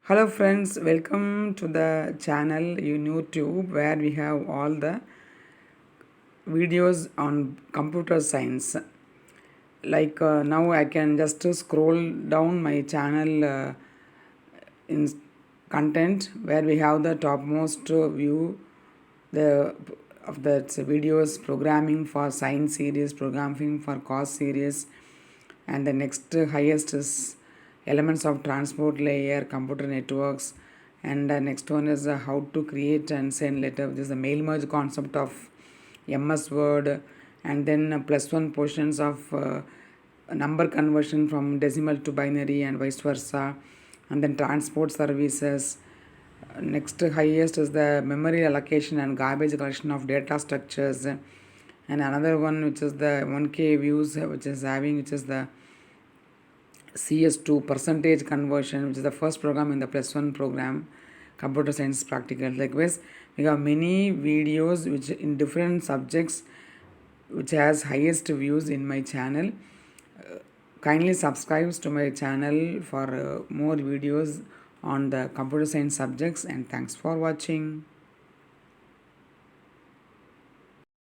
Hello friends, welcome to the channel Noor Tube where we have all the videos on computer science. Now I can just scroll down my channel in content where we have the topmost view the of the videos programming for science series, programming for course series, and the next highest is elements of transport layer computer networks, and the next one is how to create and send letter, which is the mail merge concept of ms word, and then plus one portions of number conversion from decimal to binary and vice versa, and then transport services. Next highest is the memory allocation and garbage collection of data structures, and another one which is the 1k views which is the CS2 percentage conversion, which is the first program in the plus one program computer science practical. Likewise, we have many videos which in different subjects which has highest views in my channel. Kindly subscribe to my channel for more videos on the computer science subjects, and thanks for watching.